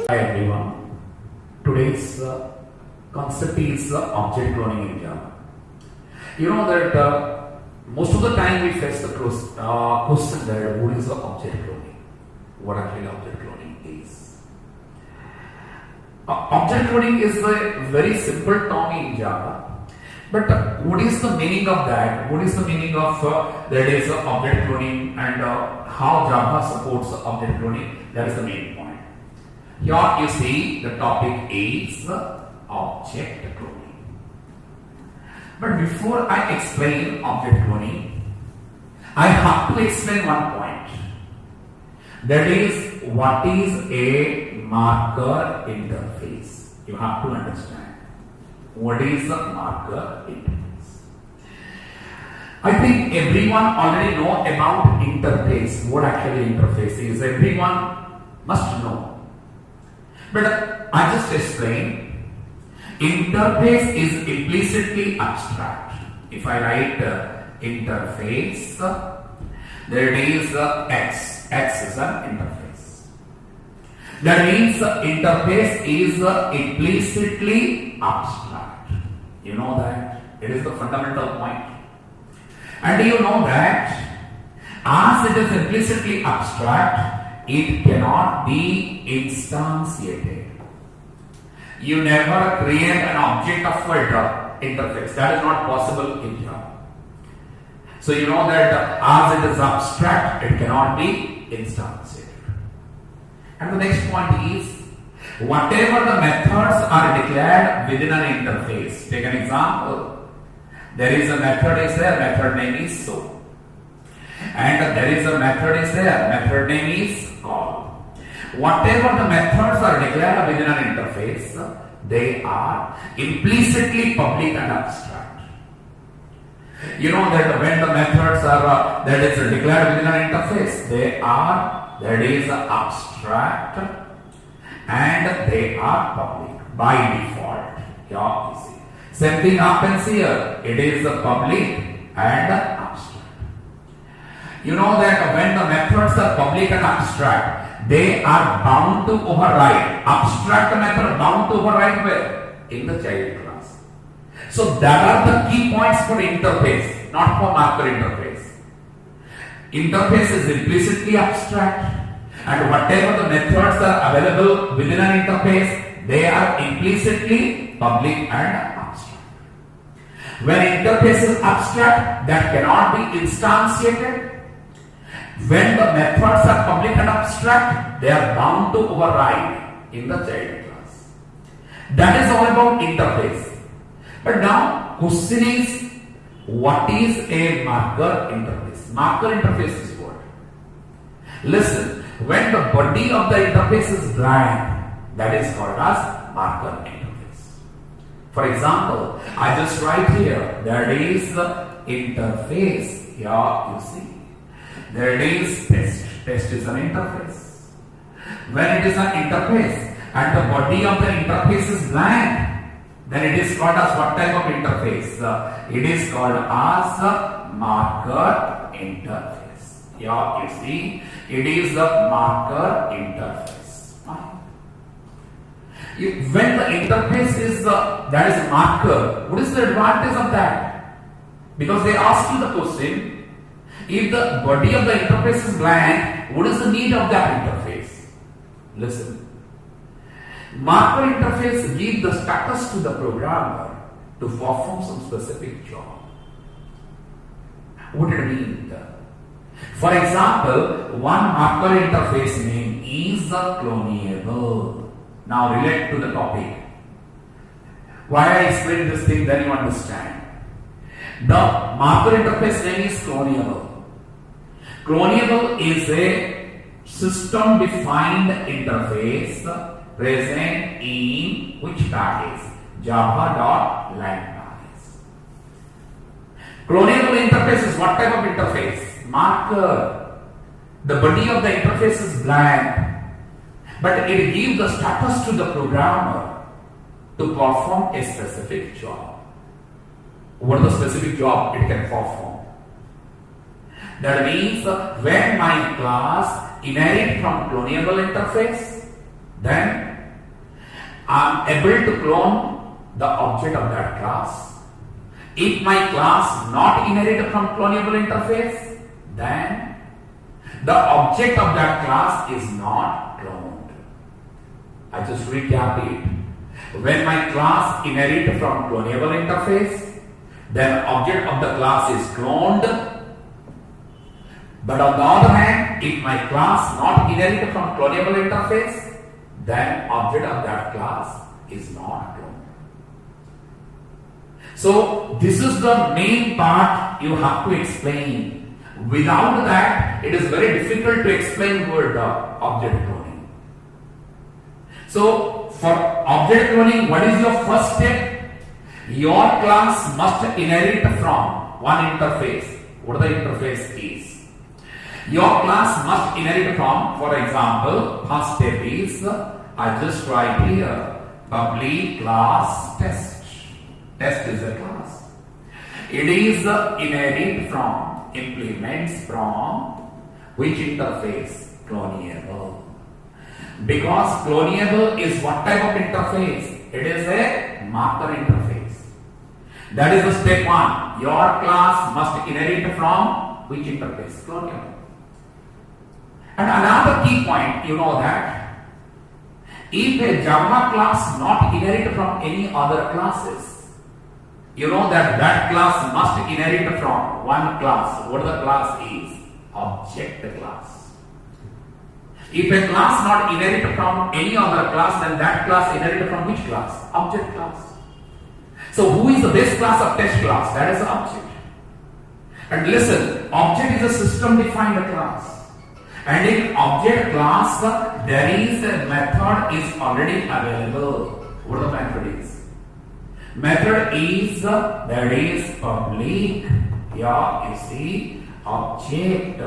Hi everyone. Today's concept is object cloning in Java. You know that most of the time we face the question that what is the object cloning? What actually object cloning is? Object cloning is a very simple term in Java. But what is the meaning of that? What is the meaning of that is object cloning and how Java supports object cloning? That is the main point. Here you see the topic is object cloning. But before I explain object cloning, I have to explain one point. That is, what is a marker interface? You have to understand. What is the marker interface? I think everyone already know about interface. What actually interface is? Everyone must know. But I just explain. Interface is implicitly abstract. If I write interface, there is X. X is an interface. That means interface is implicitly abstract. You know that. It is the fundamental point. And you know that as it is implicitly abstract, it cannot be instantiated. You never create an object of a interface. That is not possible in Java. So you know that as it is abstract, it cannot be instantiated. And the next point is, whatever the methods are declared within an interface. Take an example. There is a method is there, method name is so. And there is a method is there, method name is call. Whatever the methods are declared within an interface, they are implicitly public and abstract. You know that when the methods are that is declared within an interface, they are that is abstract and they are public by default. Here you see. Same thing happens here. It is public and abstract. You know that when the methods are public and abstract, they are bound to override. Abstract method bound to override where? In the child class. So that are the key points for interface, not for marker interface. Interface is implicitly abstract, and whatever the methods are available within an interface, they are implicitly public and abstract. When interface is abstract, that cannot be instantiated. When the methods are public and abstract, they are bound to override in the child class. That is all about interface. But now, question is, what is a marker interface? Marker interface is what? Listen, when the body of the interface is blank, that is called as marker interface. For example, I just write here, there is the interface. Here you see. There is test. Test is an interface. When it is an interface and the body of the interface is blank, then it is called as what type of interface? It is called as a marker interface. Here you see, it is a marker interface. When the interface is that is a marker, what is the advantage of that? Because they ask you the question, if the body of the interface is blank, what is the need of that interface? Listen. Marker interface gives the status to the programmer to perform some specific job. What did it mean? For example, one marker interface name is Cloneable. Now relate to the topic. Why I explain this thing, then you understand. The marker interface name is Cloneable. Cloneable is a system-defined interface present in which package? Java.lang package. Cloneable interface is what type of interface? Marker. The body of the interface is blank, but it gives the status to the programmer to perform a specific job. What is the specific job it can perform? That means when my class inherit from cloneable interface, then I am able to clone the object of that class. If my class not inherit from cloneable interface, then the object of that class is not cloned. I just recap it. When my class inherit from cloneable interface, then object of the class is cloned. But on the other hand, if my class not inherit from cloneable interface, then object of that class is not cloned. So this is the main part you have to explain. Without that, it is very difficult to explain word object cloning. So for object cloning, what is your first step? Your class must inherit from one interface. What the interface is? Your class must inherit from, for example, first step is, I just write here, public class test. Test is a class. It is inherit from, implements from which interface? Cloneable. Because cloneable is what type of interface? It is a marker interface. That is the step one. Your class must inherit from which interface? Cloneable. And another key point, you know that if a Java class not inherit from any other classes, you know that that class must inherit from one class. What the class is? Object class. If a class not inherit from any other class, then that class inherit from which class? Object class. So who is the base class of test class? That is the object. And listen, object is a system defined class. And in object class, there is a method is already available. What the method is? Method is that is public. Here you see object.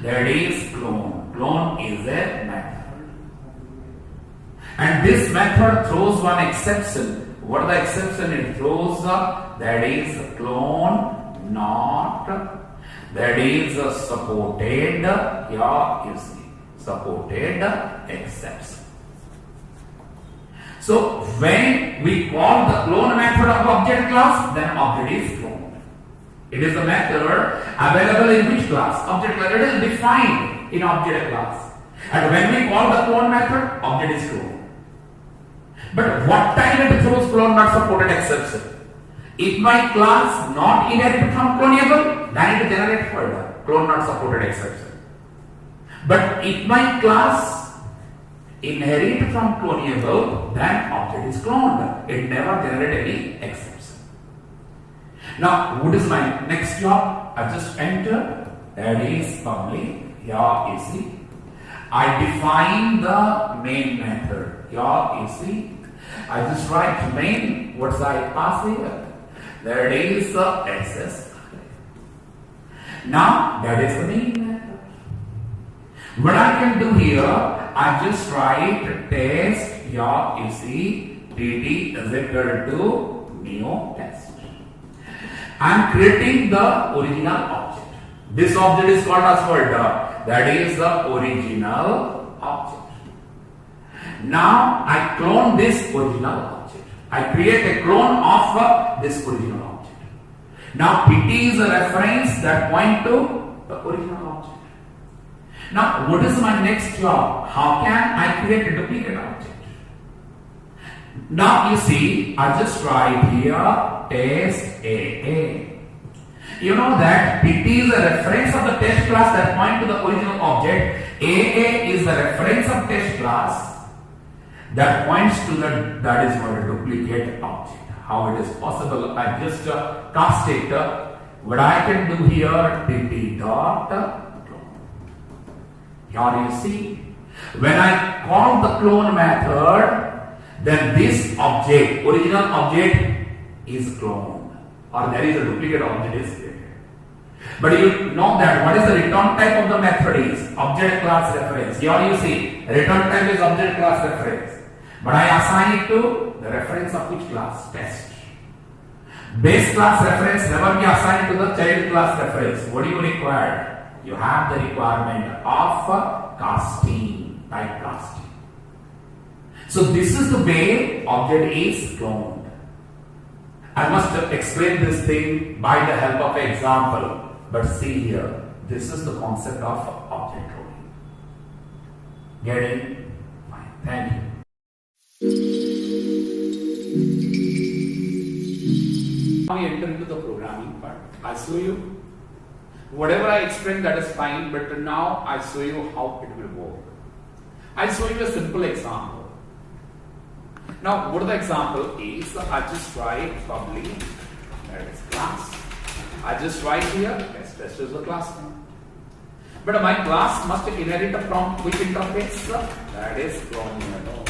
That is clone. Clone is a method. And this method throws one exception. What the exception it throws? That is clone not. That is supported. Here you see supported exception. So when we call the clone method of object class, then object is cloned. It is the method available in which class? Object class. It is defined in object class. And when we call the clone method, object is cloned. But what time it throws clone not supported exception? If my class not inherit from cloneable, then it generates further clone not supported exception. But if my class inherit from cloneable, then object is cloned. It never generates any exception. Now, what is my next job? I just enter. That is public. Here you see. I define the main method. Here you see. I just write main. What's I pass here? That is SS. Now, that is the main method. What I can do here, I just write test. Here you see. dd is equal to new test. I am creating the original object. This object is called as what? That is the original object. Now I clone this original object. I create a clone of this original object. Now PT is a reference that point to the original object. Now what is my next job? How can I create a duplicate object? Now you see, I just write here test AA. You know that PT is a reference of the test class that point to the original object. AA is the reference of test class that points to that is what a duplicate object. How it is possible? I just cast it. What I can do here, dt dot clone. Here you see, when I call the clone method, then this object, original object, is cloned, or there is a duplicate object is created. But you know that what is the return type of the method is object class reference. Here you see, return type is object class reference. But I assign it to the reference of which class? Test. Base class reference never be assigned to the child class reference. What do you require? You have the requirement of casting, type casting. So this is the way object is cloned. I must explain this thing by the help of an example. But see here, this is the concept of object cloning. Getting? Fine. Thank you. Now we enter into the programming part. I show you. Whatever I explain, that is fine, but now I show you how it will work. I show you a simple example. Now, what the example is, I just write public, that is class. I just write here, test is the class name. But my class must inherit from which interface? That is Cloneable.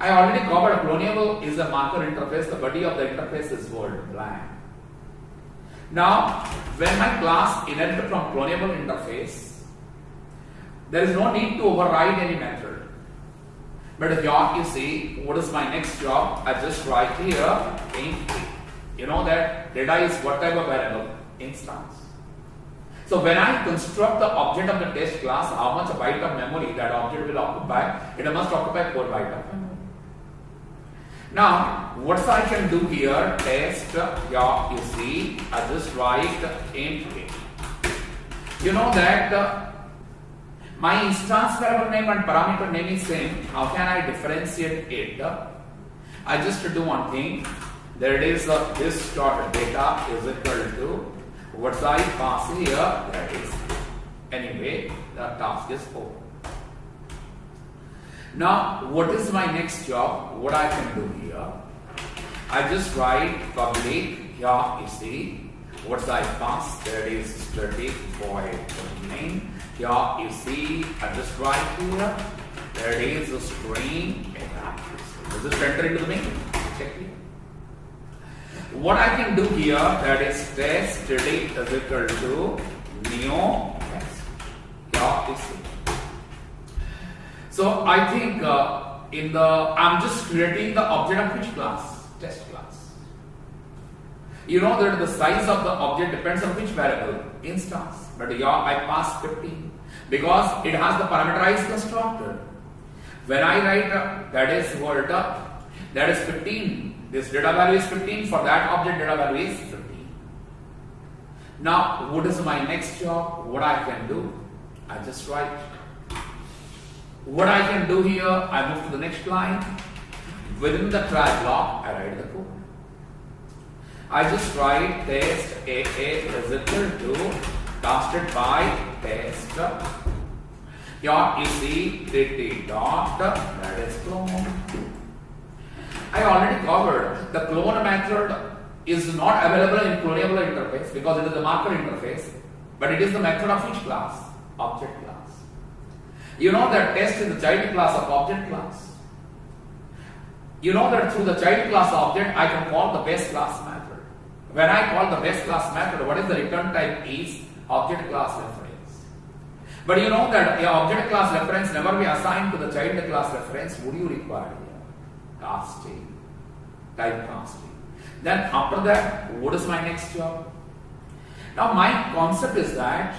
I already covered Cloneable is a marker interface, the body of the interface is word blank. Now, when my class inherited from Cloneable interface, there is no need to override any method. But here you see, what is my next job? I just write here int. You know that data is what type of variable? Instance. So when I construct the object of the test class, how much byte of memory that object will occupy? It must occupy 4 byte of memory. Now, what I can do here, test, here you see, I just write int a. You know that my instance variable name and parameter name is same. How can I differentiate it? I just do one thing. There it is, this dot data is equal to what I pass here, that is. Anyway, the task is over. Now, what is my next job? What I can do here? I just write public, here you see, what I pass, there is static void name. Here you see, I just write here, there is a string. Does it enter into the main? Check here. What I can do here, that is test static is equal to new test. Here you see. So I think I'm just creating the object of which class? Test class. You know that the size of the object depends on which variable? Instance. But here I pass 15 because it has the parameterized constructor. When I write that is word, that is 15. This data value is 15. For that object, data value is 15. Now, what is my next job? What I can do? I just write. What I can do here, I move to the next line. Within the try block, I write the code. I just write test AA is equal to casted by test. Here you see tt dot, that is clone. I already covered the clone method is not available in Cloneable interface because it is a marker interface, but it is the method of which class? Object class. You know that test is the child class of object class. You know that through the child class object, I can call the base class method. When I call the base class method, what is the return type is object class reference. But you know that the object class reference never be assigned to the child class reference. Would you require here? Casting, type casting. Then after that, what is my next job? Now my concept is that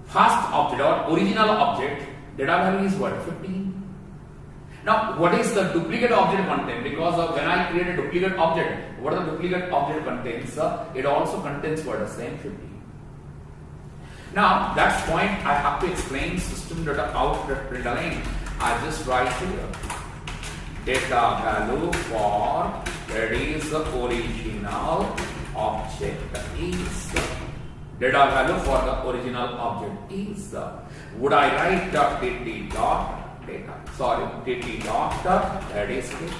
first object or original object, data value is what? 15. Now, what is the duplicate object content? Because when I create a duplicate object, what the duplicate object contains? It also contains what? The same 15. Now, that's point I have to explain system data out println. I just write here data value for that is the original object is. Data value for the original object is. Would I write tt dot data? Sorry, tt dot that is it.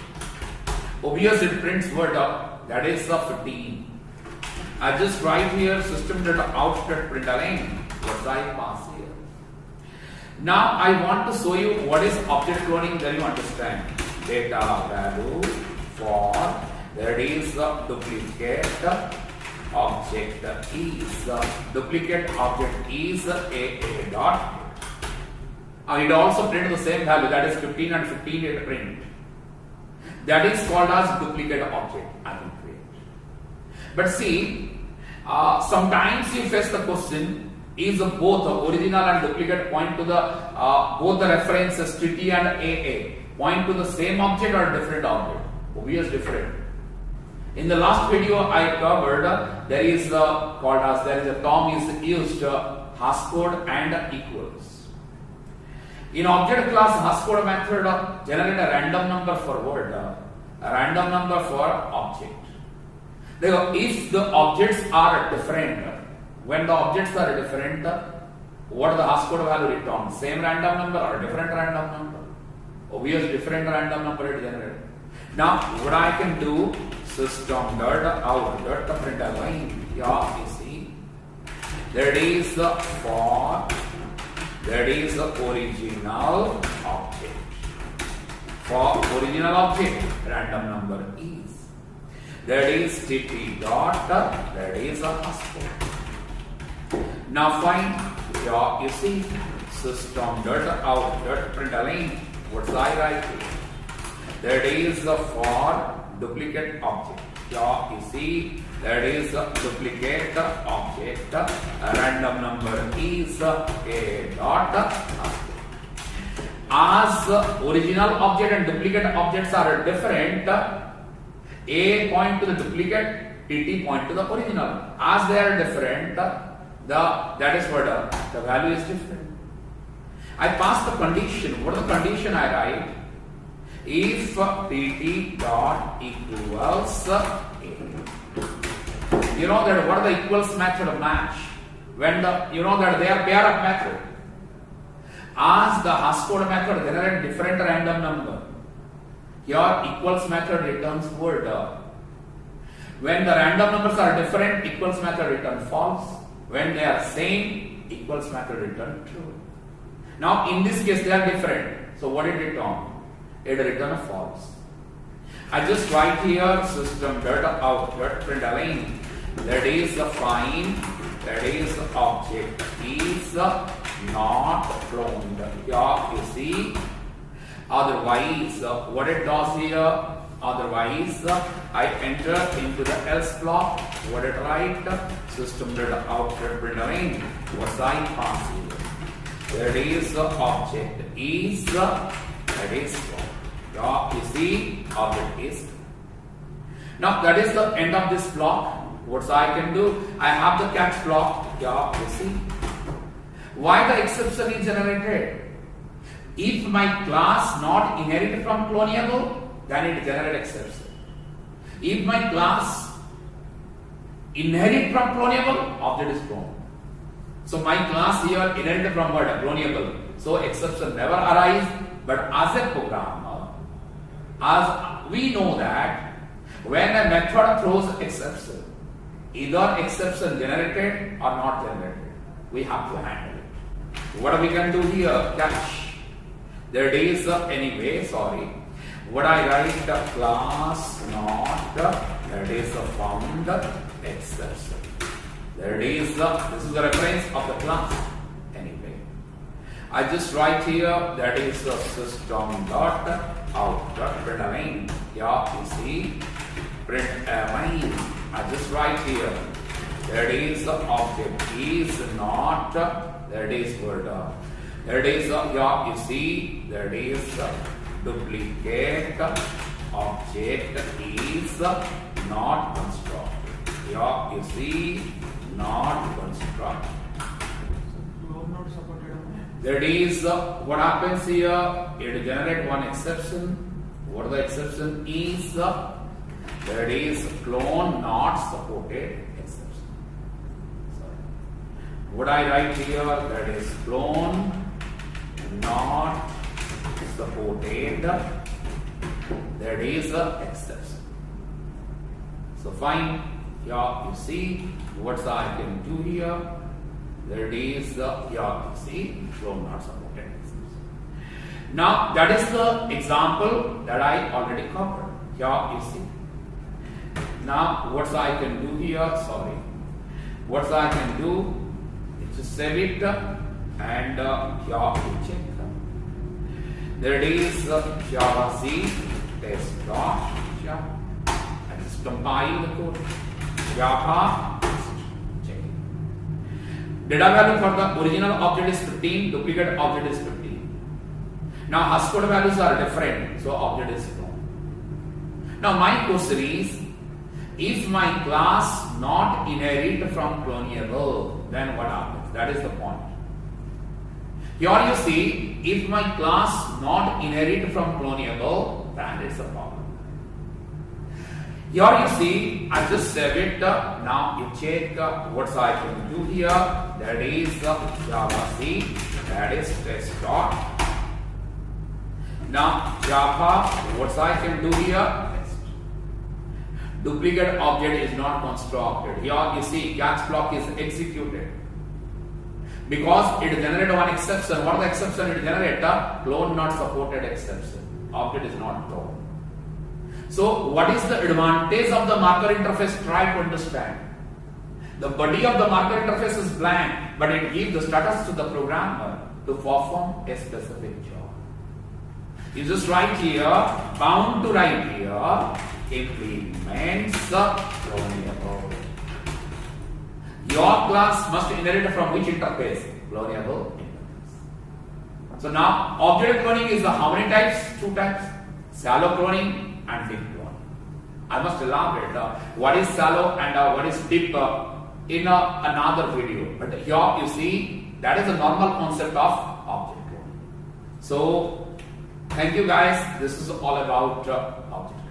Obviously it prints word that is the 15. I just write here system data out println. What I pass here. Now I want to show you what is object cloning. Then you understand. Data value for that is the duplicate object is duplicate object is a dot. It also prints the same value, that is 15 and 15 it print. That is called as duplicate object I can create. But see, sometimes you face the question is both original and duplicate point to the both the references TT and AA point to the same object or different object? Obvious different. In the last video I covered there is a term is used hascode and equals. In object class hascode method generate a random number for word, a random number for object. If the objects are different, when the objects are different, what the hascode value return? Same random number or different random number? Obvious different random number it generated. Now what I can do, system out print a line. Yeah, you see, that is the for, that is the original object. For original object, random number is. That is TT dot, that is a hascode. Now find, yeah, you see, system out print a line. What's I write here? That is the for duplicate object. Yeah, you see, that is the duplicate object. A random number is a dot hascode. As original object and duplicate objects are different, A point to the duplicate, TT point to the original. As they are different, that is what the value is different. I pass the condition. What is the condition I write? If TT dot equals A. You know that what are the equals method of match? When you know that they are pair of method. As the hascode method generate different random number, your equals method returns word. When the random numbers are different, equals method return false. When they are same, equals method return true. Now in this case they are different. So what did it return? It return false. I just write here system out print a line. That is the find, that is the object is not cloned. Yeah, you see. Otherwise, what it does here? Otherwise, I enter into the else block. What it write? System out print a line. What's I pass here? That is the object is that is cloned. Yeah, you see, object is. Now that is the end of this block. What I can do? I have the catch block. Yeah, you see. Why the exception is generated? If my class not inherited from Cloneable, then it generate exception. If my class inherit from Cloneable, object is cloned. So my class here inherited from what? Cloneable. So exception never arise. But as a programmer, as we know that when a method throws exception, either exception generated or not generated, we have to handle it. What we can do here? Catch. There is anyway, sorry. What I write the class not, that is the found exception. There is this is the reference of the class. Anyway, I just write here that is the system dot out print a line. Yeah, you see, print a line. I just write here that is the object is not, that is word. That is yeah, you see, that is duplicate object is not constructed. Yeah, you see, not constructed. That is what happens here. It generate one exception. What the exception is? That is clone not supported exception. Sorry. What I write here? That is clone not supported. That is exception. So fine. Yeah, you see what I can do here. That is yeah, you see, clone not supported exception. Now that is the example that I already covered. Yeah, you see. Now what I can do here? Sorry. What I can do is just save it and yeah, check. There is Java C test dot Java. I just compile the code. Java check. Data value for the original object is 15, duplicate object is 15. Now hashcode values are different, so object is known. Now my question is, if my class not inherit from Cloneable, then what happens? That is the point. Here you see, if my class not inherit from Cloneable, then it's a problem. Here you see, I just save it. Now you check what I can do here. That is Java C. That is test dot. Now Java, what I can do here? Test. Duplicate object is not constructed. Here you see, catch block is executed. Because it generated one exception. What is the exception it generated? Clone not supported exception. Object is not thrown. So what is the advantage of the marker interface? Try to understand. The body of the marker interface is blank, but it gives the status to the programmer to perform a specific job. You just write here, bound to write here, implements Cloneable. Your class must inherit from which interface? Cloneable interface. So now object cloning is how many types? 2 types. Shallow cloning and deep cloning. I must elaborate what is shallow and what is deep in another video. But here you see, that is a normal concept of object cloning. So thank you guys. This is all about object